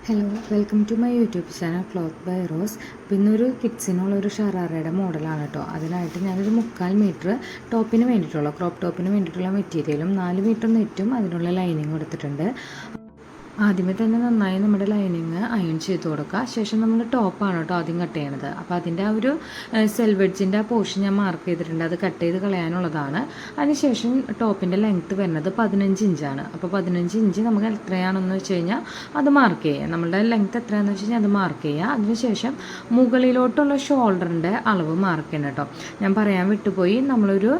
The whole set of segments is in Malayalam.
Hello, welcome to my YouTube channel cloth by Rose. പിന്നൊരു കിഡ്സിനുള്ളൊരു ഷറാറയുടെ മോഡലാണ് കേട്ടോ. അതിനായിട്ട് ഞാനൊരു 3/4 മീറ്റർ ടോപ്പിന് വേണ്ടിയിട്ടുള്ള ക്രോപ്പ് ടോപ്പിന് വേണ്ടിയിട്ടുള്ള മെറ്റീരിയലും 4 മീറ്റർ നെറ്റും അതിനുള്ള ലൈനിങ്ങും എടുത്തിട്ടുണ്ട്. ആദ്യമേ തന്നെ നന്നായി നമ്മുടെ ലൈനിങ് അയൺ ചെയ്ത് കൊടുക്കുക. ശേഷം നമ്മൾ ടോപ്പാണ് കേട്ടോ ആദ്യം കട്ട് ചെയ്യണത്. അപ്പോൾ അതിൻ്റെ ആ ഒരു സെൽവെഡ്ജിൻ്റെ ആ പോർഷൻ ഞാൻ മാർക്ക് ചെയ്തിട്ടുണ്ട്, അത് കട്ട് ചെയ്ത് കളയാനുള്ളതാണ്. അതിനുശേഷം ടോപ്പിൻ്റെ ലെങ്ത്ത് വരുന്നത് 15 ഇഞ്ചാണ്. അപ്പോൾ 15 ഇഞ്ച് നമുക്ക് എത്രയാണെന്ന് വെച്ച് കഴിഞ്ഞാൽ അത് മാർക്ക് ചെയ്യുക. നമ്മളുടെ ലെങ്ത്ത് എത്രയാണെന്ന് വെച്ച് കഴിഞ്ഞാൽ അത് മാർക്ക് ചെയ്യുക. അതിനുശേഷം മുകളിലോട്ടുള്ള ഷോൾഡറിൻ്റെ അളവ് മാർക്ക് ചെയ്യണം കേട്ടോ. ഞാൻ പറയാൻ വിട്ടുപോയി, നമ്മളൊരു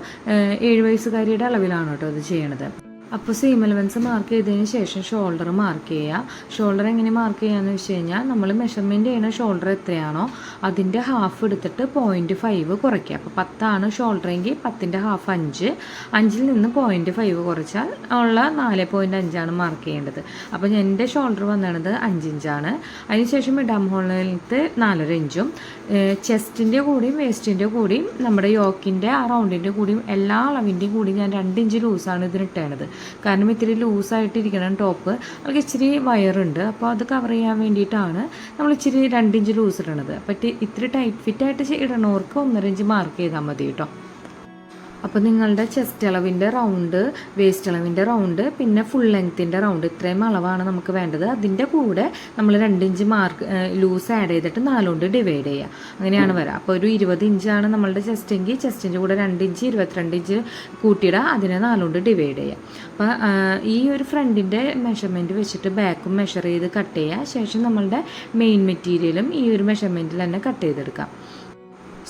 7 വയസ്സുകാരിയുടെ അളവിലാണ് കേട്ടോ ഇത് ചെയ്യണത്. അപ്പോൾ സീം അലവൻസ് മാർക്ക് ചെയ്തതിന് ശേഷം ഷോൾഡർ മാർക്ക് ചെയ്യുക. ഷോൾഡർ എങ്ങനെ മാർക്ക് ചെയ്യാന്ന് വെച്ച് കഴിഞ്ഞാൽ നമ്മൾ മെഷർമെൻറ്റ് ചെയ്യുന്ന ഷോൾഡർ എത്രയാണോ അതിൻ്റെ ഹാഫ് എടുത്തിട്ട് 0.5 കുറയ്ക്കുക. അപ്പോൾ 10 ഷോൾഡറെങ്കിൽ 10ൻ്റെ ഹാഫ് 5, 5ൽ നിന്ന് 0.5 കുറച്ചാൽ ഉള്ള 4.5 മാർക്ക് ചെയ്യേണ്ടത്. അപ്പോൾ എൻ്റെ ഷോൾഡർ വന്നത് 5 ഇഞ്ചാണ്. അതിനുശേഷം മിഡാം ഹോൾ ലെങ്ത്ത് 4.5 ഇഞ്ചും ചെസ്റ്റിൻ്റെ കൂടിയും വേസ്റ്റിൻ്റെ കൂടിയും നമ്മുടെ യോക്കിൻ്റെ ആ റൗണ്ടിൻ്റെ കൂടിയും എല്ലാ അളവിൻ്റെയും കൂടി ഞാൻ 2 ഇഞ്ച് ലൂസാണ് ഇതിനിട്ടേണത്. കാരണം ഇത്തിരി ലൂസായിട്ടിരിക്കണം ടോപ്പ്, അതിൽ ഇച്ചിരി വയറുണ്ട്. അപ്പോൾ അത് കവർ ചെയ്യാൻ വേണ്ടിയിട്ടാണ് നമ്മൾ ഇച്ചിരി 2 ഇഞ്ച് ലൂസ് ഇടണത്. അപ്പോൾ ഇത്തിരി ടൈറ്റ് ഫിറ്റായിട്ട് ഇടണവർക്ക് 1.5 ഇഞ്ച് മാർക്ക് ചെയ്താൽ മതി കേട്ടോ. അപ്പോൾ നിങ്ങളുടെ ചെസ്റ്റ് അളവിൻ്റെ റൗണ്ട്, വേസ്റ്റ് അളവിൻ്റെ റൗണ്ട്, പിന്നെ ഫുൾ ലെങ്ത്തിൻ്റെ റൗണ്ട്, ഇത്രയും അളവാണ് നമുക്ക് വേണ്ടത്. അതിൻ്റെ കൂടെ നമ്മൾ 2 ഇഞ്ച് മാർക്ക് ലൂസ് ആഡ് ചെയ്തിട്ട് 4 കൊണ്ട് ഡിവൈഡ് ചെയ്യുക. അങ്ങനെയാണ് വരിക. അപ്പോൾ ഒരു 20 ഇഞ്ചാണ് നമ്മളുടെ ചെസ്റ്റെങ്കിൽ ചെസ്റ്റിൻ്റെ കൂടെ 2 ഇഞ്ച് 22 ഇഞ്ച് കൂട്ടിയിടുക, അതിനെ 4 കൊണ്ട് ഡിവൈഡ് ചെയ്യുക. അപ്പോൾ ഈ ഒരു ഫ്രണ്ടിൻ്റെ മെഷർമെൻറ്റ് വെച്ചിട്ട് ബാക്കും മെഷർ ചെയ്ത് കട്ട് ചെയ്യുക. ശേഷം നമ്മളുടെ മെയിൻ മെറ്റീരിയലും ഈ ഒരു മെഷർമെൻറ്റിൽ തന്നെ കട്ട് ചെയ്തെടുക്കാം.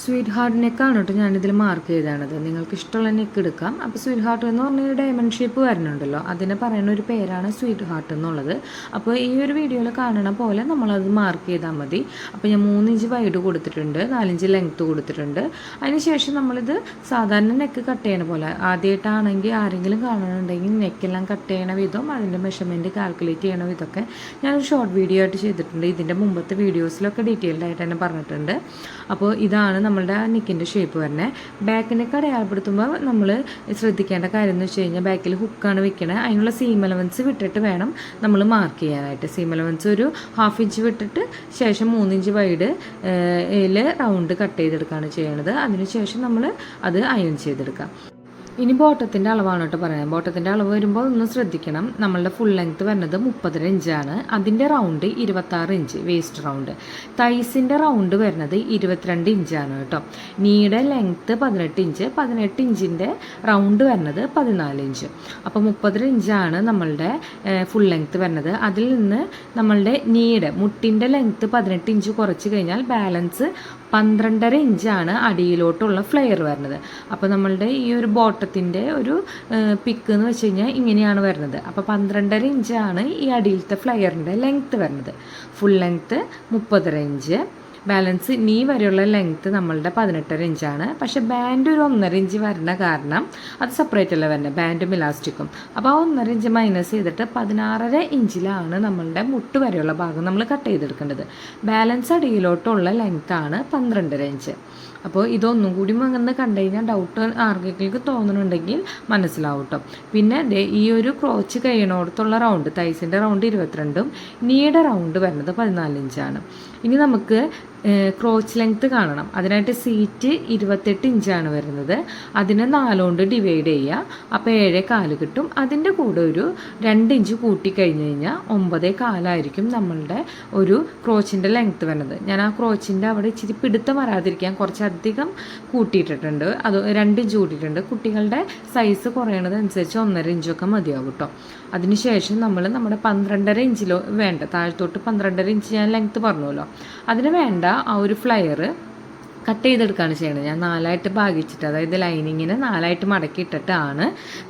സ്വീറ്റ് ഹാർട്ട് നെക്കാണ് കേട്ടോ ഞാനിതിൽ മാർക്ക് ചെയ്താണത്. നിങ്ങൾക്ക് ഇഷ്ടമുള്ള നെക്ക് എടുക്കാം. അപ്പോൾ സ്വീറ്റ് ഹാർട്ട് എന്ന് പറഞ്ഞൊരു ഡയമണ്ട് ഷേപ്പ് വരുന്നുണ്ടല്ലോ, അതിനെ പറയുന്ന ഒരു പേരാണ് സ്വീറ്റ് ഹാർട്ട് എന്നുള്ളത്. അപ്പോൾ ഈ ഒരു വീഡിയോയിൽ കാണണ പോലെ നമ്മളത് മാർക്ക് ചെയ്താൽ മതി. അപ്പോൾ ഞാൻ 3 ഇഞ്ച് വൈഡ് കൊടുത്തിട്ടുണ്ട്, 4 ഇഞ്ച് ലെങ്ത്ത് കൊടുത്തിട്ടുണ്ട്. അതിനുശേഷം നമ്മളിത് സാധാരണ നെക്ക് കട്ട് ചെയ്യണ പോലെ, ആദ്യമായിട്ടാണെങ്കിൽ ആരെങ്കിലും കാണുന്നുണ്ടെങ്കിൽ നെക്കെല്ലാം കട്ട് ചെയ്യണ വിധം അതിൻ്റെ മെഷർമെൻറ്റ് കാൽക്കുലേറ്റ് ചെയ്യണ വിധമൊക്കെ ഞാനൊരു ഷോർട്ട് വീഡിയോ ആയിട്ട് ചെയ്തിട്ടുണ്ട്. ഇതിൻ്റെ മുമ്പത്തെ വീഡിയോസിലൊക്കെ ഡീറ്റെയിൽഡ് ആയിട്ട് തന്നെ പറഞ്ഞിട്ടുണ്ട്. അപ്പോൾ ഇതാണ് നമ്മളുടെ നെക്കിൻ്റെ ഷേപ്പ് വരുന്നത്. ബാക്ക് നെക്ക് അടയാളപ്പെടുത്തുമ്പോൾ നമ്മൾ ശ്രദ്ധിക്കേണ്ട കാര്യം എന്ന് വെച്ച് കഴിഞ്ഞാൽ ബാക്കിൽ ഹുക്കാണ് വെക്കണത്. അതിനുള്ള സീം അലവൻസ് വിട്ടിട്ട് വേണം നമ്മൾ മാർക്ക് ചെയ്യാനായിട്ട്. സീം അലവൻസ് ഒരു 1/2 ഇഞ്ച് വിട്ടിട്ട് ശേഷം 3 ഇഞ്ച് വൈഡ് റൗണ്ട് കട്ട് ചെയ്തെടുക്കുകയാണ് ചെയ്യണത്. അതിനുശേഷം നമ്മൾ അത് അയൺ ചെയ്തെടുക്കാം. ഇനി ബോട്ടത്തിൻ്റെ അളവാണ് കേട്ടോ പറയാം. ബോട്ടത്തിൻ്റെ അളവ് വരുമ്പോൾ ഒന്ന് ശ്രദ്ധിക്കണം. നമ്മളുടെ ഫുൾ ലെങ്ത്ത് വരുന്നത് 30 ഇഞ്ചാണ്. അതിൻ്റെ റൗണ്ട് 26 ഇഞ്ച് വേസ്റ്റ് റൗണ്ട്. തൈസിൻ്റെ റൗണ്ട് വരുന്നത് 22 ഇഞ്ചാണ് കേട്ടോ. നീയുടെ ലെങ്ത്ത് 18 ഇഞ്ച്, 18 ഇഞ്ചിൻ്റെ റൗണ്ട് വരുന്നത് 14 ഇഞ്ച്. അപ്പോൾ 30 ഇഞ്ചാണ് നമ്മളുടെ ഫുൾ ലെങ്ത്ത് വരുന്നത്. അതിൽ നിന്ന് നമ്മളുടെ നീയുടെ മുട്ടിൻ്റെ ലെങ്ത്ത് 18 ഇഞ്ച് കുറച്ച് കഴിഞ്ഞാൽ ബാലൻസ് 12.5 ഇഞ്ചാണ് അടിയിലോട്ടുള്ള ഫ്ലെയർ വരുന്നത്. അപ്പോൾ നമ്മളുടെ ഈ ഒരു ബോട്ടത്തിൻ്റെ ഒരു പിക്ക് എന്ന് വെച്ച് കഴിഞ്ഞാൽ ഇങ്ങനെയാണ് വരുന്നത്. അപ്പോൾ 12.5 ഇഞ്ചാണ് ഈ അടിയിലത്തെ ഫ്ലെയറിൻ്റെ ലെങ്ത്ത് വരുന്നത്. ഫുൾ ലെങ്ത്ത് 30 ഇഞ്ച്, ബാലൻസ് നീ വരെയുള്ള ലെങ്ത്ത് നമ്മളുടെ 18.5 ഇഞ്ചാണ്. പക്ഷേ ബാൻഡ് ഒരു 1.5 ഇഞ്ച് വരുന്ന കാരണം അത് സെപ്പറേറ്റ് അല്ല വരുന്നത്, ബാൻഡും ഇലാസ്റ്റിക്കും. അപ്പോൾ ആ 1.5 ഇഞ്ച് മൈനസ് ചെയ്തിട്ട് 16.5 ഇഞ്ചിലാണ് നമ്മളുടെ മുട്ട് വരെയുള്ള ഭാഗം നമ്മൾ കട്ട് ചെയ്തെടുക്കേണ്ടത്. ബാലൻസ് അടിയിലോട്ടുള്ള ലെങ്ത്താണ് 12.5 ഇഞ്ച്. അപ്പോൾ ഇതൊന്നും കൂടി അങ്ങനെ കണ്ടു കഴിഞ്ഞാൽ ഡൗട്ട് ആർക്കെങ്കിലും തോന്നുന്നുണ്ടെങ്കിൽ മനസ്സിലാവും കേട്ടോ. പിന്നെ ഈ ഒരു ക്രോച്ച് കഴിയണോടത്തുള്ള റൗണ്ട്, തൈസിൻ്റെ റൗണ്ട് 22ഉം നീയുടെ റൗണ്ട് വരുന്നത് 14 ഇഞ്ചാണ്. ഇനി നമുക്ക് ക്രോച്ച് ലെങ്ത്ത് കാണണം. അതിനായിട്ട് സീറ്റ് 28 ഇഞ്ചാണ് വരുന്നത്. അതിനെ 4 കൊണ്ട് ഡിവൈഡ് ചെയ്യുക. അപ്പോൾ 7.25 കിട്ടും. അതിൻ്റെ കൂടെ ഒരു 2 ഇഞ്ച് കൂട്ടിക്കഴിഞ്ഞ് കഴിഞ്ഞാൽ 9.25 നമ്മളുടെ ഒരു ക്രോച്ചിൻ്റെ ലെങ്ത്ത് വരുന്നത്. ഞാൻ ആ ക്രോച്ചിൻ്റെ അവിടെ ഇച്ചിരി പിടുത്തം വരാതിരിക്കാൻ കുറച്ചധികം കൂട്ടിയിട്ടിട്ടുണ്ട്. അത് 2 ഇഞ്ച് കൂട്ടിയിട്ടുണ്ട്. കുട്ടികളുടെ സൈസ് കുറയണത് അനുസരിച്ച് 1.5 ഇഞ്ചൊക്കെ മതിയാവും കേട്ടോ. അതിനുശേഷം നമ്മൾ നമ്മുടെ 12.5 ഇഞ്ചിലോ വേണ്ട, താഴത്തോട്ട് 12.5 ഇഞ്ച് ഞാൻ ലെങ്ത്ത് പറഞ്ഞല്ലോ, അതിന് വേണ്ട ആ ഒരു ഫ്ലയർ കട്ട് ചെയ്തെടുക്കുകയാണ് ചെയ്യണത്. ഞാൻ 4ആയിട്ട് ഭാഗിച്ചിട്ട്, അതായത് ലൈനിങ്ങിനെ 4ആയിട്ട് മടക്കിയിട്ടിട്ടാണ്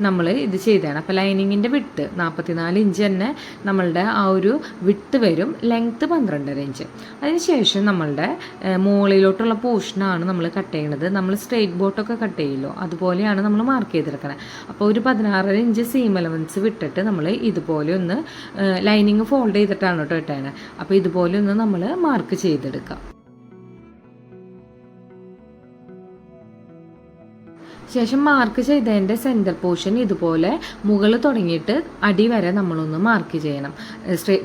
നമ്മൾ ഇത് ചെയ്തതാണ്. അപ്പോൾ ലൈനിങ്ങിൻ്റെ വിട്ട് 44 ഇഞ്ച് തന്നെ നമ്മളുടെ ആ ഒരു വിട്ട് വരും. Length 12.5 inch. അതിനുശേഷം നമ്മളുടെ മുകളിലോട്ടുള്ള പോർഷനാണ് നമ്മൾ കട്ട് ചെയ്യണത്. നമ്മൾ സ്ട്രെയിറ്റ് ബോട്ടൊക്കെ കട്ട് ചെയ്യില്ലോ, അതുപോലെയാണ് നമ്മൾ മാർക്ക് ചെയ്തെടുക്കണത്. അപ്പോൾ ഒരു 16.5 ഇഞ്ച് സീം അലവൻസ് വിട്ടിട്ട് നമ്മൾ ഇതുപോലെ ഒന്ന് ലൈനിങ് ഫോൾഡ് ചെയ്തിട്ടാണ് കേട്ടോ ഇട്ടേണത്. അപ്പോൾ ഇതുപോലെ ഒന്ന് നമ്മൾ മാർക്ക് ചെയ്തെടുക്കാം. ശേഷം മാർക്ക് ചെയ്തതിൻ്റെ സെൻറ്റർ പോർഷൻ ഇതുപോലെ മുകളിൽ തുടങ്ങിയിട്ട് അടി വരെ നമ്മളൊന്ന് മാർക്ക് ചെയ്യണം.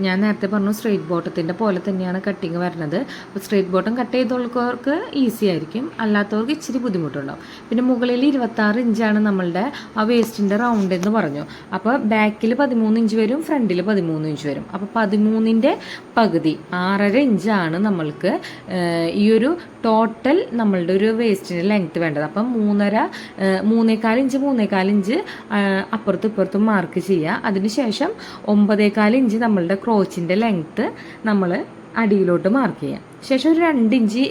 ഞാൻ നേരത്തെ പറഞ്ഞു സ്ട്രെയിറ്റ് ബോട്ടത്തിൻ്റെ പോലെ തന്നെയാണ് കട്ടിങ് വരുന്നത്. അപ്പോൾ സ്ട്രെയിറ്റ് ബോട്ടം കട്ട് ചെയ്തുള്ളവർക്ക് ഈസി ആയിരിക്കും, അല്ലാത്തവർക്ക് ഇച്ചിരി ബുദ്ധിമുട്ടുണ്ടാവും. പിന്നെ മുകളിൽ 26 ഇഞ്ചാണ് നമ്മളുടെ ആ വേസ്റ്റിൻ്റെ റൗണ്ട് എന്ന് പറഞ്ഞു. അപ്പോൾ ബാക്കിൽ 13 ഇഞ്ച് വരും, ഫ്രണ്ടിൽ 13 ഇഞ്ച് വരും. അപ്പോൾ 13ൻ്റെ പകുതി 6.5 ഇഞ്ചാണ് നമ്മൾക്ക് ഈ ഒരു ടോട്ടൽ നമ്മളുടെ ഒരു വേസ്റ്റിൻ്റെ ലെങ്ത്ത് വേണ്ടത്. അപ്പം 3.25 ഇഞ്ച് അപ്പുറത്തും ഇപ്പുറത്തും മാർക്ക് ചെയ്യുക. അതിനുശേഷം 9.25 ഇഞ്ച് നമ്മളുടെ ക്രോച്ചിൻ്റെ ലെങ്ത്ത് നമ്മൾ അടിയിലോട്ട് മാർക്ക് ചെയ്യാം. ശേഷം ഒരു 2 ഇഞ്ച്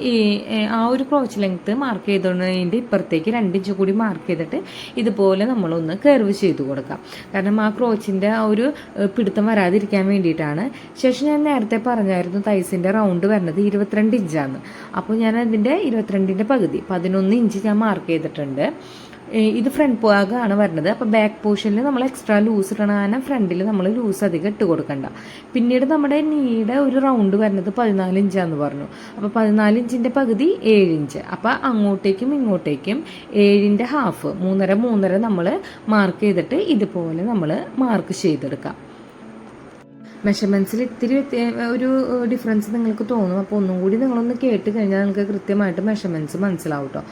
ആ ഒരു ക്രോച്ച് ലെങ്ത്ത് മാർക്ക് ചെയ്തതിൻ്റെ ഇപ്പുറത്തേക്ക് 2 ഇഞ്ച് കൂടി മാർക്ക് ചെയ്തിട്ട് ഇതുപോലെ നമ്മളൊന്ന് കർവ് ചെയ്ത് കൊടുക്കാം. കാരണം ആ ക്രോച്ചിൻ്റെ ആ ഒരു പിടുത്തം വരാതിരിക്കാൻ വേണ്ടിയിട്ടാണ്. ശേഷം ഞാൻ നേരത്തെ പറഞ്ഞായിരുന്നു തൈസിൻ്റെ റൗണ്ട് വരുന്നത് 22 ഇഞ്ചാണ്. അപ്പോൾ ഞാൻ അതിൻ്റെ 22ൻ്റെ പകുതി 11 ഇഞ്ച് ഞാൻ മാർക്ക് ചെയ്തിട്ടുണ്ട്. ഇത് ഫ്രണ്ട് ഭാഗമാണ് വരുന്നത്. അപ്പോൾ ബാക്ക് പോർഷനിൽ നമ്മൾ എക്സ്ട്രാ ലൂസ് ഇടണം, കാരണം ഫ്രണ്ടിൽ നമ്മൾ ലൂസ് അധികം ഇട്ട് കൊടുക്കണ്ട. പിന്നീട് നമ്മുടെ നീയുടെ ഒരു റൗണ്ട് വരുന്നത് 14 ഇഞ്ചാന്ന് പറഞ്ഞു. അപ്പോൾ 14 ഇഞ്ചിൻ്റെ പകുതി 7 ഇഞ്ച്. അപ്പോൾ അങ്ങോട്ടേക്കും ഇങ്ങോട്ടേക്കും 7ൻ്റെ ഹാഫ് 3.5 നമ്മൾ മാർക്ക് ചെയ്തിട്ട് ഇതുപോലെ നമ്മൾ മാർക്ക് ചെയ്തെടുക്കാം. മെഷർമെൻറ്റ്സിൽ ഇത്തിരി ഒരു ഡിഫറൻസ് നിങ്ങൾക്ക് തോന്നും. അപ്പോൾ ഒന്നും കൂടി നിങ്ങളൊന്ന് കേട്ട് കഴിഞ്ഞാൽ നിങ്ങൾക്ക് കൃത്യമായിട്ട് മെഷർമെൻറ്റ്സ് മനസ്സിലാവും കേട്ടോ.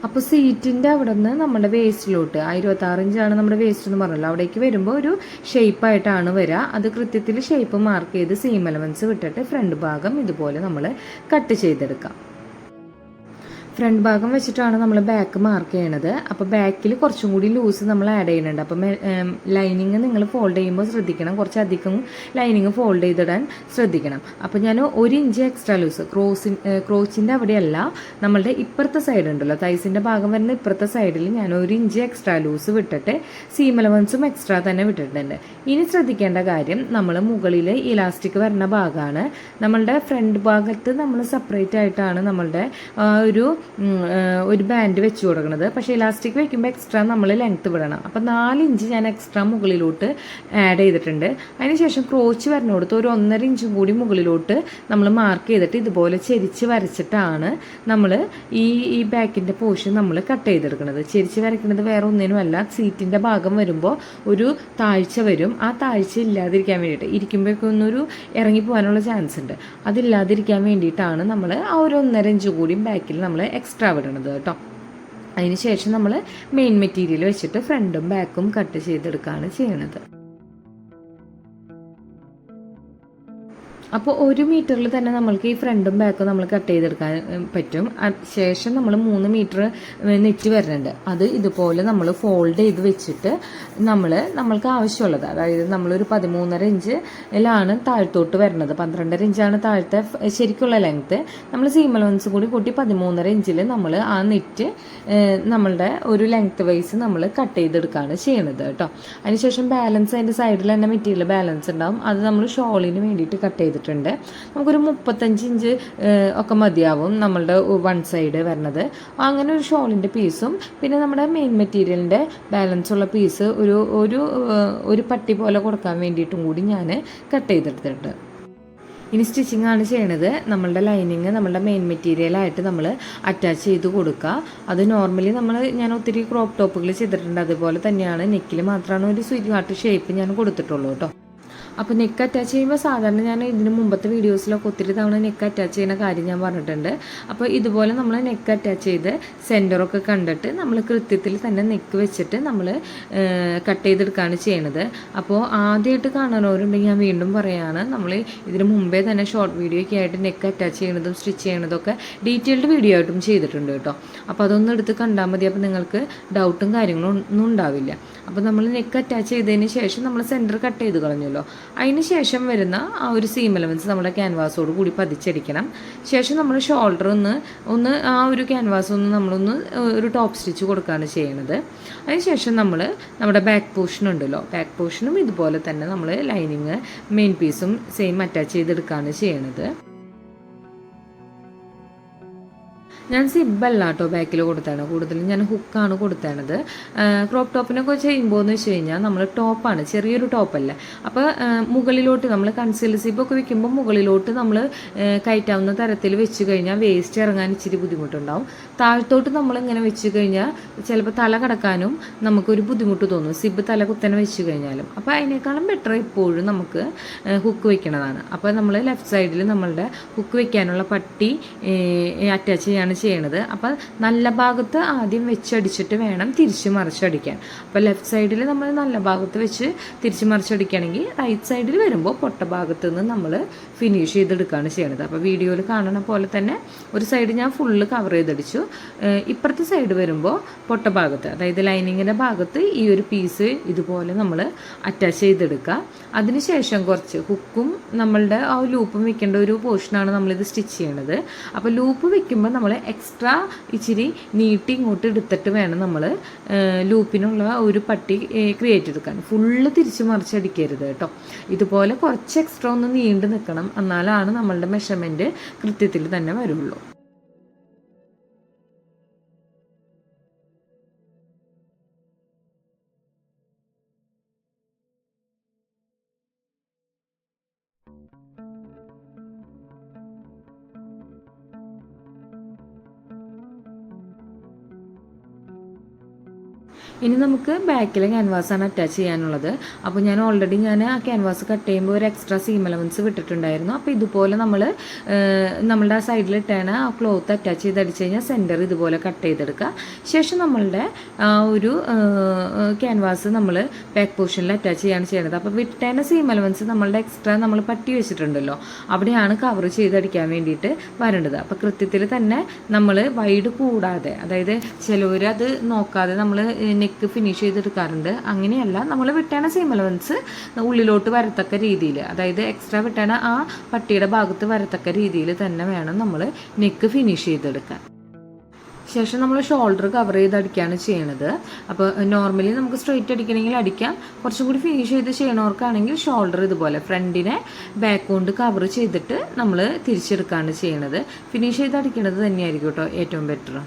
അപ്പോൾ സീറ്റിൻ്റെ അവിടെ നിന്ന് നമ്മുടെ വേസ്റ്റിലോട്ട് 26 ഇഞ്ചാണ് നമ്മുടെ വേസ്റ്റ് എന്ന് പറഞ്ഞല്ലോ, അവിടേക്ക് വരുമ്പോൾ ഒരു ഷേപ്പായിട്ടാണ് വരിക. അത് കൃത്യത്തിൽ ഷേപ്പ് മാർക്ക് ചെയ്ത് സീം എലമെൻറ്റ്സ് വിട്ടിട്ട് ഫ്രണ്ട് ഭാഗം ഇതുപോലെ നമ്മൾ കട്ട് ചെയ്തെടുക്കാം. ഫ്രണ്ട് ഭാഗം വെച്ചിട്ടാണ് നമ്മൾ ബാക്ക് മാർക്ക് ചെയ്യണത്. അപ്പോൾ ബാക്കിൽ കുറച്ചും കൂടി ലൂസ് നമ്മൾ ആഡ് ചെയ്യുന്നുണ്ട്. അപ്പം ലൈനിങ് നിങ്ങൾ ഫോൾഡ് ചെയ്യുമ്പോൾ ശ്രദ്ധിക്കണം, കുറച്ചധികം ലൈനിങ് ഫോൾഡ് ചെയ്തിടാൻ ശ്രദ്ധിക്കണം. അപ്പോൾ ഞാൻ 1 ഇഞ്ച് എക്സ്ട്രാ ലൂസ് ക്രോച്ചിൻ്റെ അവിടെയല്ല, നമ്മളുടെ ഇപ്പുറത്തെ സൈഡ് ഉണ്ടല്ലോ, തൈസിൻ്റെ ഭാഗം വരുന്ന ഇപ്പുറത്തെ സൈഡിൽ ഞാൻ 1 ഇഞ്ച് എക്സ്ട്രാ ലൂസ് വിട്ടിട്ട് സീം എലമെൻസും എക്സ്ട്രാ തന്നെ വിട്ടിട്ടുണ്ട്. ഇനി ശ്രദ്ധിക്കേണ്ട കാര്യം, നമ്മൾ മുകളിൽ ഇലാസ്റ്റിക് വരുന്ന ഭാഗമാണ്. നമ്മളുടെ ഫ്രണ്ട് ഭാഗത്ത് നമ്മൾ സെപ്പറേറ്റ് ആയിട്ടാണ് നമ്മളുടെ ഒരു ബാൻഡ് വെച്ച് കൊടുക്കുന്നത്. പക്ഷേ ഇലാസ്റ്റിക് വെക്കുമ്പോൾ എക്സ്ട്രാ നമ്മൾ ലെങ്ത്ത് വിടണം. അപ്പോൾ 4 ഇഞ്ച് ഞാൻ എക്സ്ട്രാ മുകളിലോട്ട് ആഡ് ചെയ്തിട്ടുണ്ട്. അതിനുശേഷം ക്രോച്ച് വരുന്നിടത്ത് ഒരു 1.5 ഇഞ്ചും കൂടി മുകളിലോട്ട് നമ്മൾ മാർക്ക് ചെയ്തിട്ട് ഇതുപോലെ ചെരിച്ച് വരച്ചിട്ടാണ് നമ്മൾ ഈ ബാക്കിൻ്റെ പോർഷൻ നമ്മൾ കട്ട് ചെയ്തെടുക്കുന്നത്. ചെരിച്ച് വരയ്ക്കുന്നത് വേറെ ഒന്നിനുമല്ല, സീറ്റിൻ്റെ ഭാഗം വരുമ്പോൾ ഒരു താഴ്ച വരും. ആ താഴ്ച ഇല്ലാതിരിക്കാൻ വേണ്ടിയിട്ട്, ഇരിക്കുമ്പോഴേക്കും ഒന്നൊരു ഇറങ്ങിപ്പോകാനുള്ള ചാൻസ് ഉണ്ട്. അതില്ലാതിരിക്കാൻ വേണ്ടിയിട്ടാണ് നമ്മൾ ആ ഒരു 1.5 ഇഞ്ച് കൂടി ബാക്കിൽ നമ്മൾ എക്സ്ട്രാ വിടണത് കേട്ടോ. അതിന് ശേഷം നമ്മൾ മെയിൻ മെറ്റീരിയൽ വെച്ചിട്ട് ഫ്രണ്ടും ബാക്കും കട്ട് ചെയ്തെടുക്കുകയാണ് ചെയ്യണത്. അപ്പോൾ 1 മീറ്ററിൽ തന്നെ നമ്മൾക്ക് ഈ ഫ്രണ്ടും ബാക്കും നമ്മൾ കട്ട് ചെയ്തെടുക്കാൻ പറ്റും. ശേഷം നമ്മൾ 3 മീറ്റർ നെറ്റ് വരുന്നുണ്ട്. അത് ഇതുപോലെ നമ്മൾ ഫോൾഡ് ചെയ്ത് വെച്ചിട്ട് നമ്മൾക്ക് ആവശ്യമുള്ളത്, അതായത് നമ്മളൊരു 13.5 ഇഞ്ചിലാണ് താഴത്തോട്ട് വരുന്നത്. 12.5 ഇഞ്ചാണ് താഴത്തെ ശരിക്കുള്ള ലെങ്ത്ത്. നമ്മൾ സീം അലവൻസ് കൂടി കൂട്ടി 13.5 ഇഞ്ചിൽ നമ്മൾ ആ നെറ്റ് നമ്മളുടെ ഒരു ലെങ്ത്ത് വൈസ് നമ്മൾ കട്ട് ചെയ്തെടുക്കുകയാണ് ചെയ്യണത് കേട്ടോ. അതിനുശേഷം ബാലൻസ് അതിൻ്റെ സൈഡിൽ തന്നെ മെറ്റീരിയൽ ബാലൻസ് ഉണ്ടാവും. അത് നമ്മൾ ഷോളിന് വേണ്ടിയിട്ട് കട്ട് ചെയ്തിട്ടുണ്ട്. നമുക്കൊരു 35 ഇഞ്ച് ഒക്കെ മതിയാവും നമ്മളുടെ വൺ സൈഡ് വരുന്നത്. അങ്ങനെ ഒരു ഷോളിൻ്റെ പീസും പിന്നെ നമ്മുടെ മെയിൻ മെറ്റീരിയലിൻ്റെ ബാലൻസ് ഉള്ള പീസ് ഒരു പട്ടി പോലെ കൊടുക്കാൻ വേണ്ടിയിട്ടും കൂടി ഞാൻ കട്ട് ചെയ്തെടുത്തിട്ടുണ്ട്. ഇനി സ്റ്റിച്ചിങ് ആണ് ചെയ്യണത്. നമ്മളുടെ ലൈനിങ് നമ്മളുടെ മെയിൻ മെറ്റീരിയലായിട്ട് നമ്മൾ അറ്റാച്ച് ചെയ്ത് കൊടുക്കുക. അത് നോർമലി ഞാൻ ഒത്തിരി ക്രോപ്പ് ടോപ്പുകൾ ചെയ്തിട്ടുണ്ട്. അതുപോലെ തന്നെയാണ് നെക്കിൽ മാത്രമാണ് ഒരു സ്വീറ്റ് ഹാർട്ട് ഷേപ്പ് ഞാൻ കൊടുത്തിട്ടുള്ളൂ കേട്ടോ. അപ്പോൾ നെക്ക് അറ്റാച്ച് ചെയ്യുമ്പോൾ സാധാരണ ഞാൻ ഇതിന് മുമ്പത്തെ വീഡിയോസിലൊക്കെ ഒത്തിരി തവണ നെക്ക് അറ്റാച്ച് ചെയ്യുന്ന കാര്യം ഞാൻ പറഞ്ഞിട്ടുണ്ട്. അപ്പോൾ ഇതുപോലെ നമ്മൾ നെക്ക് അറ്റാച്ച് ചെയ്ത് സെൻറ്ററൊക്കെ കണ്ടിട്ട് നമ്മൾ കൃത്യത്തിൽ തന്നെ നെക്ക് വെച്ചിട്ട് നമ്മൾ കട്ട് ചെയ്തെടുക്കുകയാണ് ചെയ്യണത്. അപ്പോൾ ആദ്യമായിട്ട് കാണാനവരുണ്ടെങ്കിൽ ഞാൻ വീണ്ടും പറയുകയാണ്, നമ്മൾ ഇതിന് മുമ്പേ തന്നെ ഷോർട്ട് വീഡിയോ ഒക്കെ ആയിട്ട് നെക്ക് അറ്റാച്ച് ചെയ്യണതും സ്റ്റിച്ച് ചെയ്യണതൊക്കെ ഡീറ്റെയിൽഡ് വീഡിയോ ആയിട്ടും ചെയ്തിട്ടുണ്ട് കേട്ടോ. അപ്പോൾ അതൊന്നും എടുത്ത് കണ്ടാൽ മതി. അപ്പോൾ നിങ്ങൾക്ക് ഡൗട്ടും കാര്യങ്ങളും ഒന്നും ഉണ്ടാവില്ല. അപ്പോൾ നമ്മൾ നെക്ക് അറ്റാച്ച് ചെയ്തതിന് ശേഷം നമ്മൾ സെൻറ്റർ കട്ട് ചെയ്ത് കളഞ്ഞല്ലോ. അതിന് ശേഷം വരുന്ന ആ ഒരു സീം എലവൻസ് നമ്മുടെ ക്യാൻവാസോട് കൂടി പതിച്ചടിക്കണം. ശേഷം നമ്മൾ ഷോൾഡർ ഒന്ന് ആ ഒരു ക്യാൻവാസ് നമ്മളൊന്ന് ഒരു ടോപ്പ് സ്റ്റിച്ച് കൊടുക്കുകയാണ് ചെയ്യണത്. അതിനുശേഷം നമ്മുടെ ബാക്ക് പോർഷൻ ഉണ്ടല്ലോ, ബാക്ക് പോർഷനും ഇതുപോലെ തന്നെ നമ്മൾ ലൈനിങ് മെയിൻ പീസും സെയിം അറ്റാച്ച് ചെയ്തെടുക്കുകയാണ് ചെയ്യണത്. ഞാൻ സിബ്ബല്ല കേട്ടോ ബാക്കിൽ കൊടുത്താണ്, കൂടുതലും ഞാൻ ഹുക്കാണ് കൊടുത്തത്. ക്രോപ്പ് ടോപ്പിനൊക്കെ ചെയ്യുമ്പോൾ എന്ന് വെച്ച് കഴിഞ്ഞാൽ നമ്മൾ ടോപ്പാണ്, ചെറിയൊരു ടോപ്പല്ല. അപ്പോൾ മുകളിലോട്ട് നമ്മൾ കൺസീൽ സിബൊക്കെ വെക്കുമ്പോൾ മുകളിലോട്ട് നമ്മൾ കയറ്റാവുന്ന തരത്തിൽ വെച്ച് കഴിഞ്ഞാൽ വേസ്റ്റ് ഇറങ്ങാൻ ഇച്ചിരി ബുദ്ധിമുട്ടുണ്ടാവും. താഴത്തോട്ട് നമ്മൾ ഇങ്ങനെ വെച്ച് കഴിഞ്ഞാൽ ചിലപ്പോൾ തല കിടക്കാനും നമുക്കൊരു ബുദ്ധിമുട്ട് തോന്നും, സിബ് തല കുത്തനെ വെച്ച് കഴിഞ്ഞാലും. അപ്പോൾ അതിനേക്കാളും ബെറ്റർ എപ്പോഴും നമുക്ക് ഹുക്ക് വെക്കണതാണ്. അപ്പോൾ നമ്മൾ ലെഫ്റ്റ് സൈഡിൽ നമ്മളുടെ ഹുക്ക് വെക്കാനുള്ള പട്ടി അറ്റാച്ച് ചെയ്യണത്. അപ്പോൾ നല്ല ഭാഗത്ത് ആദ്യം വെച്ചടിച്ചിട്ട് വേണം തിരിച്ച് മറിച്ചടിക്കാൻ. അപ്പോൾ ലെഫ്റ്റ് സൈഡിൽ നമ്മൾ നല്ല ഭാഗത്ത് വെച്ച് തിരിച്ച് മറിച്ചടിക്കുകയാണെങ്കിൽ റൈറ്റ് സൈഡിൽ വരുമ്പോൾ പൊട്ട ഭാഗത്ത് നിന്ന് നമ്മൾ ഫിനിഷ് ചെയ്തെടുക്കുകയാണ് ചെയ്യണത്. അപ്പോൾ വീഡിയോയിൽ കാണുന്ന പോലെ തന്നെ ഒരു സൈഡ് ഞാൻ ഫുള്ള് കവർ ചെയ്തടിച്ചു. ഇപ്പുറത്തെ സൈഡ് വരുമ്പോൾ പൊട്ട ഭാഗത്ത്, അതായത് ലൈനിങ്ങിൻ്റെ ഭാഗത്ത് ഈ ഒരു പീസ് ഇതുപോലെ നമ്മൾ അറ്റാച്ച് ചെയ്തെടുക്കുക. അതിനുശേഷം കുറച്ച് ഹുക്കും നമ്മളുടെ ആ ലൂപ്പും വെക്കേണ്ട ഒരു പോർഷനാണ് നമ്മളിത് സ്റ്റിച്ച് ചെയ്യണത്. അപ്പോൾ ലൂപ്പ് വെക്കുമ്പോൾ നമ്മൾ എക്സ്ട്രാ ഇച്ചിരി നീട്ടി ഇങ്ങോട്ട് എടുത്തിട്ട് വേണം നമ്മൾ ലൂപ്പിനുള്ള ഒരു പട്ടി ക്രിയേറ്റ് എടുക്കാൻ. ഫുള്ള് തിരിച്ച് മറിച്ചടിക്കരുത് കേട്ടോ. ഇതുപോലെ കുറച്ച് എക്സ്ട്രാ ഒന്ന് നീണ്ടു നിൽക്കണം, എന്നാലാണ് നമ്മളുടെ മെഷർമെൻറ്റ് കൃത്യത്തിൽ തന്നെ വരുള്ളൂ. ഇനി നമുക്ക് ബാക്കിലെ ക്യാൻവാസാണ് അറ്റാച്ച് ചെയ്യാനുള്ളത്. അപ്പോൾ ഞാൻ ഓൾറെഡി ആ ക്യാൻവാസ് കട്ട് ചെയ്യുമ്പോൾ ഒരു എക്സ്ട്രാ സീം അലവൻസ് വിട്ടിട്ടുണ്ടായിരുന്നു. അപ്പോൾ ഇതുപോലെ നമ്മളുടെ ആ സൈഡിൽ ഇട്ടാണ് ആ ക്ലോത്ത് അറ്റാച്ച് ചെയ്ത് അടിച്ച് കഴിഞ്ഞാൽ സെൻറ്റർ ഇതുപോലെ കട്ട് ചെയ്തെടുക്കുക. ശേഷം നമ്മളുടെ ഒരു ക്യാൻവാസ് നമ്മൾ ബാക്ക് പോർഷനിൽ അറ്റാച്ച് ചെയ്യാണ് ചെയ്യുന്നത്. അപ്പോൾ വിട്ടേന സീം അലവൻസ് നമ്മളുടെ എക്സ്ട്രാ നമ്മൾ പട്ടി വെച്ചിട്ടുണ്ടല്ലോ, അവിടെയാണ് കവർ ചെയ്തടിക്കാൻ വേണ്ടിയിട്ട് വരേണ്ടത്. അപ്പോൾ കൃത്യത്തിൽ തന്നെ നമ്മൾ വൈഡ് കൂടാതെ, അതായത് ചിലവരത് നോക്കാതെ നമ്മൾ നെക്ക് ഫിനിഷ് ചെയ്തെടുക്കാറുണ്ട്. അങ്ങനെയല്ല, നമ്മൾ വിട്ടേണ സീം അലവൻസ് ഉള്ളിലോട്ട് വരത്തക്ക രീതിയിൽ, അതായത് എക്സ്ട്രാ വിട്ടേണ ആ പട്ടിയുടെ ഭാഗത്ത് വരത്തക്ക രീതിയിൽ തന്നെ വേണം നമ്മൾ നെക്ക് ഫിനിഷ് ചെയ്തെടുക്കാൻ. ശേഷം നമ്മൾ ഷോൾഡർ കവർ ചെയ്ത് അടിക്കുകയാണ് ചെയ്യണത്. അപ്പോൾ നോർമലി നമുക്ക് സ്ട്രെയിറ്റ് അടിക്കണമെങ്കിൽ അടിക്കാം. കുറച്ചും കൂടി ഫിനിഷ് ചെയ്ത് ചെയ്യണവർക്കാണെങ്കിൽ ഷോൾഡർ ഇതുപോലെ ഫ്രണ്ടിനെ ബാക്ക് കൊണ്ട് കവർ ചെയ്തിട്ട് നമ്മൾ തിരിച്ചെടുക്കുകയാണ് ചെയ്യണത്. ഫിനിഷ് ചെയ്ത് അടിക്കുന്നത് തന്നെയായിരിക്കും കേട്ടോ ഏറ്റവും ബെറ്റർ.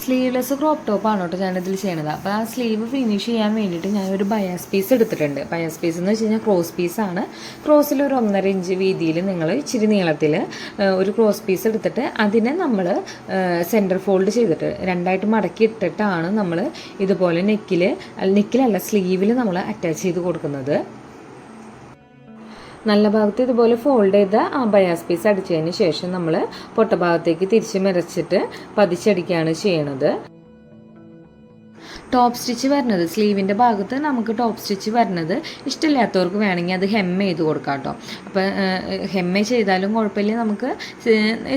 സ്ലീവ്ലെസ് ക്രോപ്പ് ടോപ്പാണ് കേട്ടോ ഞാനിതിൽ ചെയ്യണത്. അപ്പോൾ ആ സ്ലീവ് ഫിനിഷ് ചെയ്യാൻ വേണ്ടിയിട്ട് ഞാനൊരു ബയാസ് പീസ് എടുത്തിട്ടുണ്ട്. ബയാസ് പീസ് എന്ന് വെച്ച് കഴിഞ്ഞാൽ ക്രോസ് പീസാണ്. ക്രോസിൽ ഒരു 1.5 ഇഞ്ച് വീതിയിൽ നിങ്ങൾ ഇച്ചിരി നീളത്തിൽ ഒരു ക്രോസ് പീസ് എടുത്തിട്ട് അതിനെ നമ്മൾ സെൻറ്റർ ഫോൾഡ് ചെയ്തിട്ട് രണ്ടായിട്ട് മടക്കി ഇട്ടിട്ടാണ് നമ്മൾ ഇതുപോലെ നെക്കിലല്ല സ്ലീവിൽ നമ്മൾ അറ്റാച്ച് ചെയ്ത് കൊടുക്കുന്നത്. നല്ല ഭാഗത്ത് ഇതുപോലെ ഫോൾഡ് ചെയ്ത ആ ബയാസ് പീസ് അടിച്ചതിന് ശേഷം നമ്മൾ പൊട്ട ഭാഗത്തേക്ക് തിരിച്ച് മറിച്ചിട്ട് പതിച്ചടിക്കുകയാണ് ചെയ്യണത്. ടോപ്പ് സ്റ്റിച്ച് വരുന്നത് സ്ലീവിൻ്റെ ഭാഗത്ത് നമുക്ക് ടോപ്പ് സ്റ്റിച്ച് വരുന്നത് ഇഷ്ടമില്ലാത്തവർക്ക് വേണമെങ്കിൽ അത് ഹെമ്മ ചെയ്ത് കൊടുക്കാം കേട്ടോ. അപ്പോൾ ഹെമ്മ ചെയ്താലും കുഴപ്പമില്ല, നമുക്ക്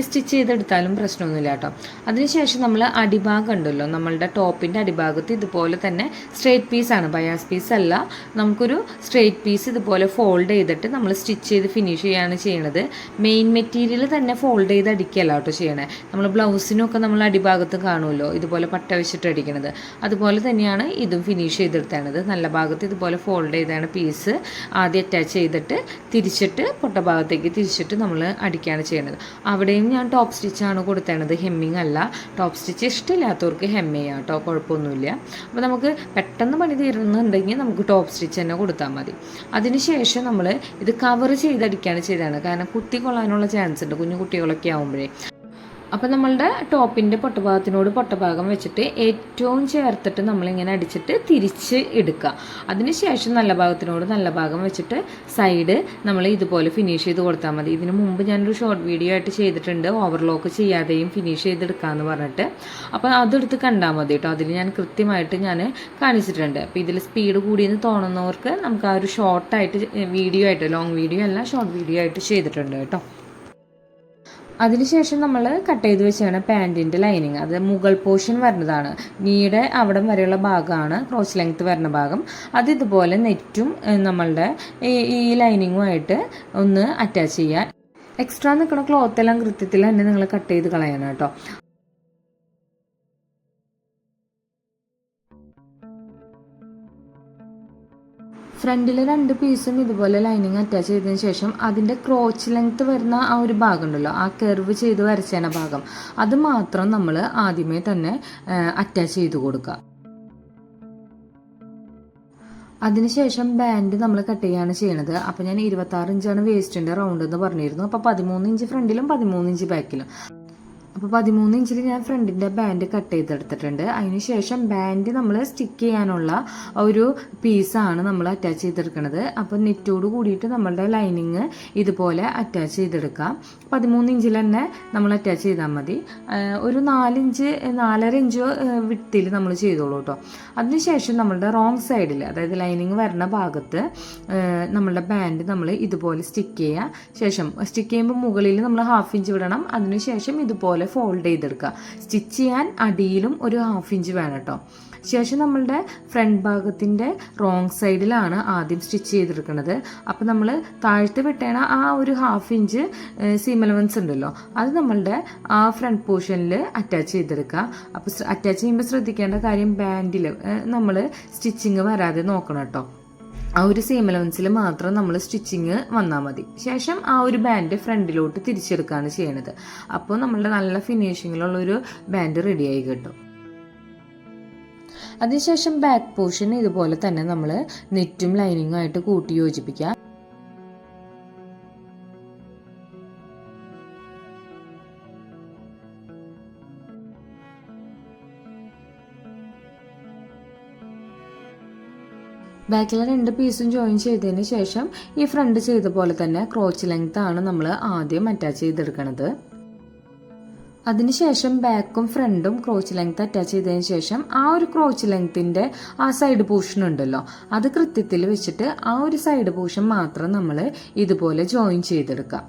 സ്റ്റിച്ച് ചെയ്തെടുത്താലും പ്രശ്നമൊന്നുമില്ല കേട്ടോ. അതിനുശേഷം നമ്മൾ അടിഭാഗം ഉണ്ടല്ലോ, നമ്മളുടെ ടോപ്പിൻ്റെ അടിഭാഗത്ത് ഇതുപോലെ തന്നെ സ്ട്രെയിറ്റ് പീസാണ്, ബയാസ് പീസ് അല്ല, നമുക്കൊരു സ്ട്രെയിറ്റ് പീസ് ഇതുപോലെ ഫോൾഡ് ചെയ്തിട്ട് നമ്മൾ സ്റ്റിച്ച് ചെയ്ത് ഫിനിഷ് ചെയ്യുകയാണ് ചെയ്യണത്. മെയിൻ മെറ്റീരിയൽ തന്നെ ഫോൾഡ് ചെയ്ത് അടിക്കുകയല്ല കേട്ടോ ചെയ്യണേ. നമ്മൾ ബ്ലൗസിനൊക്കെ നമ്മൾ അടിഭാഗത്ത് കാണുമല്ലോ ഇതുപോലെ പട്ട വെച്ചിട്ട് അടിക്കണത്, അതുപോലെ തന്നെയാണ് ഇതും ഫിനിഷ് ചെയ്തെടുത്താണത്. നല്ല ഭാഗത്ത് ഇതുപോലെ ഫോൾഡ് ചെയ്താണ് പീസ് ആദ്യം അറ്റാച്ച് ചെയ്തിട്ട് തിരിച്ചിട്ട് പൊട്ട ഭാഗത്തേക്ക് തിരിച്ചിട്ട് നമ്മൾ അടിക്കുകയാണ് ചെയ്യുന്നത്. അവിടെയും ഞാൻ ടോപ്പ് സ്റ്റിച്ചാണ് കൊടുത്തത്, ഹെമ്മിങ് അല്ല. ടോപ്പ് സ്റ്റിച്ച് ഇഷ്ടമില്ലാത്തവർക്ക് ഹെമ്മ ചെയ്യാം കേട്ടോ, കുഴപ്പമൊന്നുമില്ല. അപ്പോൾ നമുക്ക് പെട്ടെന്ന് പണി തീരുന്നുണ്ടെങ്കിൽ നമുക്ക് ടോപ്പ് സ്റ്റിച്ച് തന്നെ കൊടുത്താൽ മതി. അതിനുശേഷം നമ്മൾ ഇത് കവർ ചെയ്തടിക്കുകയാണ് ചെയ്തതാണ്, കാരണം കുത്തിക്കൊള്ളാനുള്ള ചാൻസ് ഉണ്ട് കുഞ്ഞു കുട്ടികളൊക്കെ ആകുമ്പോഴേ. അപ്പോൾ നമ്മളുടെ ടോപ്പിൻ്റെ പൊട്ടഭാഗത്തിനോട് പൊട്ടഭാഗം വെച്ചിട്ട് ഏറ്റവും ചേർത്തിട്ട് നമ്മളിങ്ങനെ അടിച്ചിട്ട് തിരിച്ച് എടുക്കുക. അതിനുശേഷം നല്ല ഭാഗത്തിനോട് നല്ല ഭാഗം വെച്ചിട്ട് സൈഡ് നമ്മൾ ഇതുപോലെ ഫിനിഷ് ചെയ്ത് കൊടുത്താൽ മതി. ഇതിന് മുമ്പ് ഞാനൊരു ഷോർട്ട് വീഡിയോ ആയിട്ട് ചെയ്തിട്ടുണ്ട്, ഓവർലോക്ക് ചെയ്യാതെയും ഫിനിഷ് ചെയ്തെടുക്കാമെന്ന് പറഞ്ഞിട്ട്. അപ്പോൾ അതെടുത്ത് കണ്ടാൽ മതി കേട്ടോ, അതിൽ ഞാൻ കൃത്യമായിട്ട് കാണിച്ചിട്ടുണ്ട്. അപ്പോൾ ഇതിൽ സ്പീഡ് കൂടിയെന്ന് തോന്നുന്നവർക്ക് നമുക്ക് ആ ഒരു ഷോർട്ടായിട്ട് വീഡിയോ ആയിട്ട്, ലോങ് വീഡിയോ അല്ല ഷോർട്ട് വീഡിയോ ആയിട്ട് ചെയ്തിട്ടുണ്ട് കേട്ടോ. അതിനുശേഷം നമ്മൾ കട്ട് ചെയ്ത് വെച്ചാണ് പാൻറ്റിൻ്റെ ലൈനിങ്, അത് മുകൾ പോർഷൻ വരുന്നതാണ്, നീയുടെ അവിടം വരെയുള്ള ഭാഗമാണ് ക്രോസ് ലെങ്ത്ത് വരുന്ന ഭാഗം. അത് ഇതുപോലെ നെറ്റും നമ്മളുടെ ഈ ലൈനിങ്ങുമായിട്ട് ഒന്ന് അറ്റാച്ച് ചെയ്യാൻ. എക്സ്ട്രാ നിൽക്കുന്ന ക്ലോത്ത് എല്ലാം കൃത്യത്തിൽ തന്നെ നിങ്ങൾ കട്ട് ചെയ്ത് കളയണം കേട്ടോ. ഫ്രണ്ടിൽ 2 പീസും ഇതുപോലെ ലൈനിങ് അറ്റാച്ച് ചെയ്തതിന് ശേഷം അതിൻ്റെ ക്രോച്ച് ലെങ്ത്ത് വരുന്ന ആ ഒരു ഭാഗം ഉണ്ടല്ലോ, ആ കർവ് ചെയ്ത് വരച്ചേന ഭാഗം, അത് മാത്രം നമ്മൾ ആദ്യമേ തന്നെ അറ്റാച്ച് ചെയ്ത് കൊടുക്കുക. അതിനുശേഷം ബാൻഡ് നമ്മൾ കട്ട് ചെയ്യുകയാണ് ചെയ്യണത്. അപ്പോൾ ഞാൻ 26 ഇഞ്ചാണ് വേസ്റ്റിൻ്റെ റൗണ്ട് എന്ന് പറഞ്ഞിരുന്നു. അപ്പോൾ 13 ഇഞ്ച് ഫ്രണ്ടിലും 13 ഇഞ്ച് ബാക്കിലും. അപ്പോൾ 13 ഇഞ്ചിൽ ഞാൻ ഫ്രണ്ടിൻ്റെ ബാൻഡ് കട്ട് ചെയ്തെടുത്തിട്ടുണ്ട്. അതിനുശേഷം ബാൻഡ് നമ്മൾ സ്റ്റിക്ക് ചെയ്യാനുള്ള ഒരു പീസാണ് നമ്മൾ അറ്റാച്ച് ചെയ്തെടുക്കുന്നത്. അപ്പോൾ നെറ്റോട് കൂടിയിട്ട് നമ്മളുടെ ലൈനിങ് ഇതുപോലെ അറ്റാച്ച് ചെയ്തെടുക്കാം. 13 ഇഞ്ചിൽ തന്നെ നമ്മൾ അറ്റാച്ച് ചെയ്താൽ മതി. ഒരു 4.5 ഇഞ്ച് വിട്ടിൽ നമ്മൾ ചെയ്തോളൂ കേട്ടോ. അതിനുശേഷം നമ്മളുടെ റോങ് സൈഡിൽ, അതായത് ലൈനിങ് വരുന്ന ഭാഗത്ത് നമ്മളുടെ ബാൻഡ് നമ്മൾ ഇതുപോലെ സ്റ്റിക്ക് ചെയ്യുക. ശേഷം സ്റ്റിക്ക് ചെയ്യുമ്പോൾ മുകളിൽ നമ്മൾ 1/2 ഇഞ്ച് വിടണം. അതിനുശേഷം ഇതുപോലെ ഫോൾഡ് ചെയ്തെടുക്കുക. സ്റ്റിച്ച് ചെയ്യാൻ അടിയിലും ഒരു 1/2 ഇഞ്ച് വേണം കേട്ടോ. ശേഷം നമ്മളുടെ ഫ്രണ്ട് ഭാഗത്തിൻ്റെ റോങ് സൈഡിലാണ് ആദ്യം സ്റ്റിച്ച് ചെയ്തെടുക്കുന്നത്. അപ്പോൾ നമ്മൾ താഴ്ത്ത് വിട്ടേണ ആ ഒരു 1/2 ഇഞ്ച് സീം അലവൻസ് ഉണ്ടല്ലോ, അത് നമ്മളുടെ ആ ഫ്രണ്ട് പോർഷനിൽ അറ്റാച്ച് ചെയ്തെടുക്കുക. അപ്പോൾ അറ്റാച്ച് ചെയ്യുമ്പോൾ ശ്രദ്ധിക്കേണ്ട കാര്യം, ബാൻഡിൽ നമ്മൾ സ്റ്റിച്ചിങ് വരാതെ നോക്കണം കേട്ടോ. ആ ഒരു സീം അലവൻസിൽ മാത്രം നമ്മൾ സ്റ്റിച്ചിങ് വന്നാൽ മതി. ശേഷം ആ ഒരു ബാൻഡ് ഫ്രണ്ടിലോട്ട് തിരിച്ചെടുക്കുകയാണ് ചെയ്യണത്. അപ്പോൾ നമ്മളുടെ നല്ല ഫിനിഷിങ്ങിലുള്ളൊരു ബാൻഡ് റെഡിയായി കിട്ടും. അതിനുശേഷം ബാക്ക് പോർഷൻ ഇതുപോലെ തന്നെ നമ്മൾ നെറ്റും ലൈനിങ്ങും ആയിട്ട് കൂട്ടി യോജിപ്പിക്കുക. ബാക്കിലെ 2 പീസും ജോയിൻ ചെയ്തതിന് ശേഷം ഈ ഫ്രണ്ട് ചെയ്ത പോലെ തന്നെ ക്രോച്ച് ലെങ്ത് ആണ് നമ്മൾ ആദ്യം അറ്റാച്ച് ചെയ്തെടുക്കുന്നത്. അതിനുശേഷം ബാക്കും ഫ്രണ്ടും ക്രോച്ച് ലെങ്ത് അറ്റാച്ച് ചെയ്തതിന് ശേഷം ആ ഒരു ക്രോച്ച് ലെങ്ത്തിൻ്റെ ആ സൈഡ് പോർഷൻ ഉണ്ടല്ലോ, അത് കൃത്യത്തിൽ വെച്ചിട്ട് ആ ഒരു സൈഡ് പോർഷൻ മാത്രം നമ്മൾ ഇതുപോലെ ജോയിൻ ചെയ്തെടുക്കാം.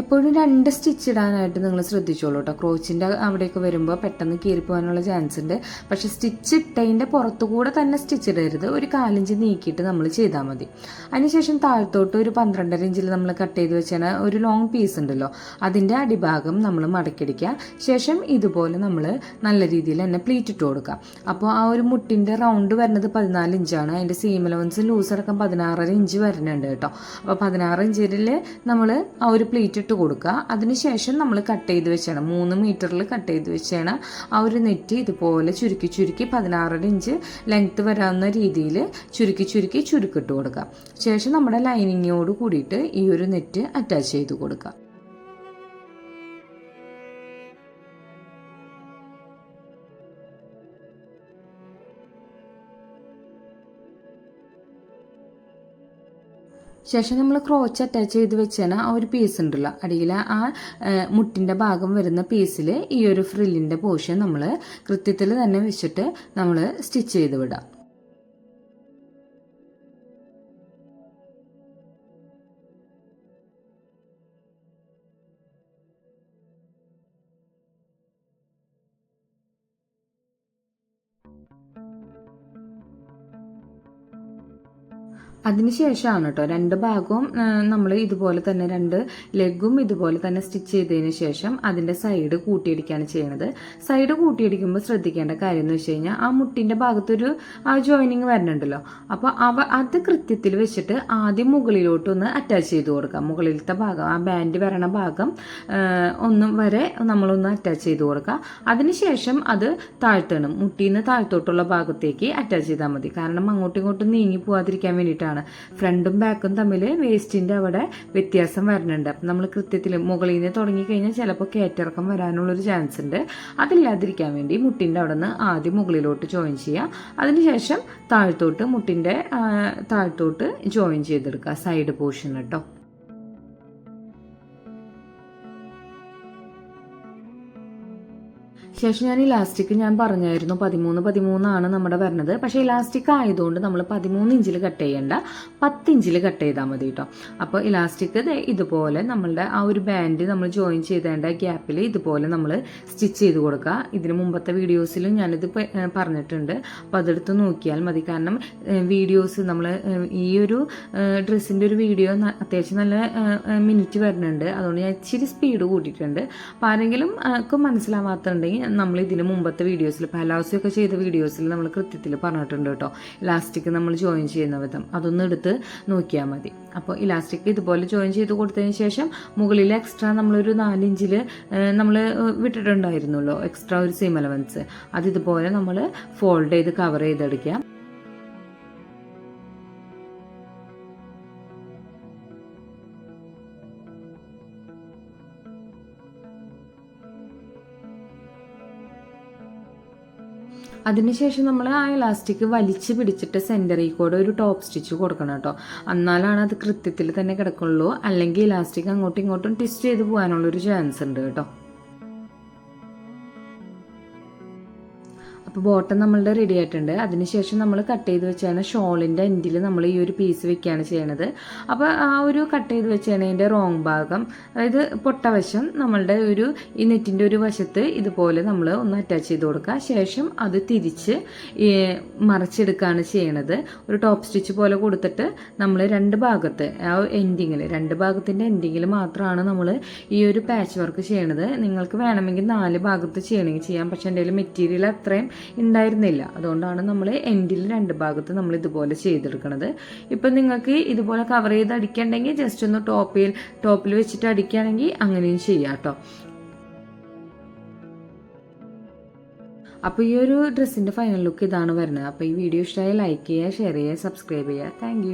എപ്പോഴും 2 സ്റ്റിച്ച് ഇടാനായിട്ട് നിങ്ങൾ ശ്രദ്ധിച്ചോളൂ കേട്ടോ. ക്രോച്ചിൻ്റെ അവിടെയൊക്കെ വരുമ്പോൾ പെട്ടെന്ന് കീറിപ്പോകാനുള്ള ചാൻസ് ഉണ്ട്. പക്ഷെ സ്റ്റിച്ച് ഇട്ടതിൻ്റെ പുറത്തുകൂടെ തന്നെ സ്റ്റിച്ച് ഇടരുത്. ഒരു 1/4 ഇഞ്ച് നീക്കിയിട്ട് നമ്മൾ ചെയ്താൽ മതി. അതിനുശേഷം താഴത്തോട്ട് ഒരു 12.5 ഇഞ്ചിൽ നമ്മൾ കട്ട് ചെയ്ത് വെച്ചാൽ ഒരു ലോങ് പീസ് ഉണ്ടല്ലോ, അതിൻ്റെ അടിഭാഗം നമ്മൾ മടക്കിടിക്കുക. ശേഷം ഇതുപോലെ നമ്മൾ നല്ല രീതിയിൽ തന്നെ പ്ലീറ്റ് ഇട്ട് കൊടുക്കുക. അപ്പോൾ ആ ഒരു മുട്ടിൻ്റെ റൗണ്ട് വരുന്നത് 14 ഇഞ്ചാണ്. അതിൻ്റെ സീം അലവൻസ് ലൂസ് അടക്കം 16.5 ഇഞ്ച് വരുന്നുണ്ട് കേട്ടോ. അപ്പോൾ 16 ഇഞ്ചിൽ നമ്മൾ ആ ഒരു പ്ലീറ്റ് ഇട്ട് കൊടുക്കുക. അതിനുശേഷം നമ്മൾ കട്ട് ചെയ്ത് വെച്ചാണ് 3 മീറ്ററിൽ കട്ട് ചെയ്ത് വെച്ചാണ് ആ ഒരു നെറ്റ് ഇതുപോലെ ചുരുക്കി 16.5 ഇഞ്ച് ലെങ്ത്ത് വരാവുന്ന രീതിയിൽ ചുരുക്കിട്ട് കൊടുക്കുക. ശേഷം നമ്മുടെ ലൈനിങ്ങോട് കൂടിയിട്ട് ഈ ഒരു നെറ്റ് അറ്റാച്ച് ചെയ്ത് കൊടുക്കുക. ശേഷം നമ്മൾ ക്രോച്ച് അറ്റാച്ച് ചെയ്ത് വെച്ചാൽ ആ ഒരു പീസ് ഉണ്ടല്ലോ, അടിയിൽ ആ മുട്ടിൻ്റെ ഭാഗം വരുന്ന പീസിൽ ഈ ഒരു ഫ്രില്ലിൻ്റെ പോർഷൻ നമ്മൾ കൃത്യത്തിൽ തന്നെ വെച്ചിട്ട് നമ്മൾ സ്റ്റിച്ച് ചെയ്ത് വിടാം. അതിനുശേഷമാണ് കേട്ടോ 2 ഭാഗവും നമ്മൾ ഇതുപോലെ തന്നെ 2 ലെഗും ഇതുപോലെ തന്നെ സ്റ്റിച്ച് ചെയ്തതിന് ശേഷം അതിൻ്റെ സൈഡ് കൂട്ടിയിടിക്കുകയാണ് ചെയ്യുന്നത്. സൈഡ് കൂട്ടിയിടിക്കുമ്പോൾ ശ്രദ്ധിക്കേണ്ട കാര്യം എന്ന് വെച്ച് കഴിഞ്ഞാൽ ആ മുട്ടിൻ്റെ ഭാഗത്തൊരു ആ ജോയിനിങ് വരുന്നുണ്ടല്ലോ, അപ്പോൾ അത് കൃത്യത്തിൽ വെച്ചിട്ട് ആദ്യം മുകളിലോട്ടൊന്ന് അറ്റാച്ച് ചെയ്ത് കൊടുക്കാം. മുകളിലത്തെ ഭാഗം ആ ബാൻഡ് വരണ ഭാഗം ഒന്നും വരെ നമ്മളൊന്ന് അറ്റാച്ച് ചെയ്ത് കൊടുക്കുക. അതിനുശേഷം അത് താഴ്ത്തണം, മുട്ടിന്ന് താഴ്ത്തോട്ടുള്ള ഭാഗത്തേക്ക് അറ്റാച്ച് ചെയ്താൽ മതി. കാരണം അങ്ങോട്ടും ഇങ്ങോട്ടും നീങ്ങി പോകാതിരിക്കാൻ വേണ്ടിയിട്ടാണ്. ഫ്രണ്ടും ബാക്കും തമ്മിൽ വേസ്റ്റിൻ്റെ അവിടെ വ്യത്യാസം വരുന്നുണ്ട്. അപ്പം നമ്മൾ കൃത്യത്തിൽ മുകളിൽ നിന്ന് തുടങ്ങിക്കഴിഞ്ഞാൽ ചിലപ്പോൾ കയറ്റിറക്കം വരാനുള്ളൊരു ചാൻസ് ഉണ്ട്. അതില്ലാതിരിക്കാൻ വേണ്ടി മുട്ടിൻ്റെ അവിടെ നിന്ന് ആദ്യം മുകളിലോട്ട് ജോയിൻ ചെയ്യുക. അതിനുശേഷം മുട്ടിൻ്റെ താഴ്ത്തോട്ട് ജോയിൻ ചെയ്തെടുക്കുക സൈഡ് പോർഷൻ കേട്ടോ. ശേഷം ഞാൻ ഇലാസ്റ്റിക് ഞാൻ പറഞ്ഞായിരുന്നു 13 നമ്മുടെ വരുന്നത്. പക്ഷേ ഇലാസ്റ്റിക് ആയതുകൊണ്ട് നമ്മൾ 13 ഇഞ്ചിൽ കട്ട് ചെയ്യേണ്ട, 10 ഇഞ്ചിൽ കട്ട് ചെയ്താൽ മതി കേട്ടോ. അപ്പോൾ ഇലാസ്റ്റിക് ഇതുപോലെ നമ്മളുടെ ആ ഒരു ബാൻഡ് നമ്മൾ ജോയിൻ ചെയ്തേണ്ട ഗ്യാപ്പിൽ ഇതുപോലെ നമ്മൾ സ്റ്റിച്ച് ചെയ്ത് കൊടുക്കുക. ഇതിന് മുമ്പത്തെ വീഡിയോസിലും ഞാനിത് പറഞ്ഞിട്ടുണ്ട്. അപ്പോൾ അതെടുത്ത് നോക്കിയാൽ മതി. കാരണം വീഡിയോസ് നമ്മൾ ഈ ഒരു ഡ്രസ്സിൻ്റെ ഒരു വീഡിയോ അത്യാവശ്യം നല്ല മിനിറ്റ് വരുന്നുണ്ട്. അതുകൊണ്ട് ഞാൻ ഇച്ചിരി സ്പീഡ് കൂട്ടിയിട്ടുണ്ട്. അപ്പോൾ ആരെങ്കിലും മനസ്സിലാവാത്തുണ്ടെങ്കിൽ നമ്മൾ ഇതിന് മുമ്പത്തെ വീഡിയോസിൽ പലാസൊക്കെ ചെയ്ത വീഡിയോസിൽ നമ്മൾ കൃത്യത്തിൽ പറഞ്ഞിട്ടുണ്ട് കേട്ടോ. ഇലാസ്റ്റിക് നമ്മൾ ജോയിൻ ചെയ്യുന്ന വിധം അതൊന്ന് എടുത്ത് നോക്കിയാൽ മതി. അപ്പോൾ ഇലാസ്റ്റിക് ഇതുപോലെ ജോയിൻ ചെയ്ത് കൊടുത്തതിന് ശേഷം മുകളിൽ എക്സ്ട്രാ നമ്മളൊരു 4 ഇഞ്ചിൽ നമ്മൾ വിട്ടിട്ടുണ്ടായിരുന്നല്ലോ എക്സ്ട്രാ ഒരു സീം അലവൻസ്, അത് ഇതുപോലെ നമ്മൾ ഫോൾഡ് ചെയ്ത് കവർ ചെയ്തെടുക്കാം. അതിനുശേഷം നമ്മൾ ആ ഇലാസ്റ്റിക് വലിച്ച് പിടിച്ചിട്ട് സെൻറ്ററിൽ കൂടെ ഒരു ടോപ്പ് സ്റ്റിച്ച് കൊടുക്കണം കേട്ടോ. എന്നാലാണ് അത് കൃത്യത്തിൽ തന്നെ കിടക്കുള്ളൂ. അല്ലെങ്കിൽ ഇലാസ്റ്റിക് അങ്ങോട്ടും ഇങ്ങോട്ടും ട്വിസ്റ്റ് ചെയ്ത് പോകാനുള്ളൊരു ചാൻസ് ഉണ്ട് കേട്ടോ. അപ്പോൾ ബോട്ടം നമ്മളുടെ റെഡി ആയിട്ടുണ്ട്. അതിനുശേഷം നമ്മൾ കട്ട് ചെയ്ത് വെച്ചാണ് ഷോളിൻ്റെ എൻഡിൽ നമ്മൾ ഈ ഒരു പീസ് വെക്കുകയാണ് ചെയ്യണത്. അപ്പോൾ ആ ഒരു കട്ട് ചെയ്ത് വെച്ചതിൻ്റെ റോങ് ഭാഗം, അതായത് പൊട്ടവശം നമ്മളുടെ ഒരു ഈ നെറ്റിൻ്റെ ഒരു വശത്ത് ഇതുപോലെ നമ്മൾ ഒന്ന് അറ്റാച്ച് ചെയ്ത് കൊടുക്കുക. ശേഷം അത് തിരിച്ച് മറച്ചെടുക്കുകയാണ് ചെയ്യണത്. ഒരു ടോപ്പ് സ്റ്റിച്ച് പോലെ കൊടുത്തിട്ട് നമ്മൾ രണ്ട് ഭാഗത്ത് ആ എൻഡിങ്ങിൽ, രണ്ട് ഭാഗത്തിൻ്റെ എൻഡിങ്ങിൽ മാത്രമാണ് നമ്മൾ ഈ ഒരു പാച്ച് വർക്ക് ചെയ്യണത്. നിങ്ങൾക്ക് വേണമെങ്കിൽ 4 ഭാഗത്ത് ചെയ്യണമെങ്കിൽ ചെയ്യാം. പക്ഷേ എൻ്റെ കയ്യിൽ മെറ്റീരിയൽ അത്രയും ഉണ്ടായിരുന്നില്ല. അതുകൊണ്ടാണ് നമ്മൾ എൻഡിൽ 2 ഭാഗത്ത് നമ്മൾ ഇതുപോലെ ചെയ്തെടുക്കുന്നത്. ഇപ്പം നിങ്ങൾക്ക് ഇതുപോലെ കവർ ചെയ്ത് അടിക്കണമെങ്കിൽ ജസ്റ്റ് ഒന്ന് ടോപ്പിൽ വെച്ചിട്ട് അടിക്കുകയാണെങ്കിൽ അങ്ങനെയും ചെയ്യാം കേട്ടോ. അപ്പോൾ ഈ ഒരു ഡ്രസ്സിൻ്റെ ഫൈനൽ ലുക്ക് ഇതാണ് വരുന്നത്. അപ്പോൾ ഈ വീഡിയോ ഇഷ്ടമായി ലൈക്ക് ചെയ്യുക, ഷെയർ ചെയ്യുക, സബ്സ്ക്രൈബ് ചെയ്യുക. താങ്ക്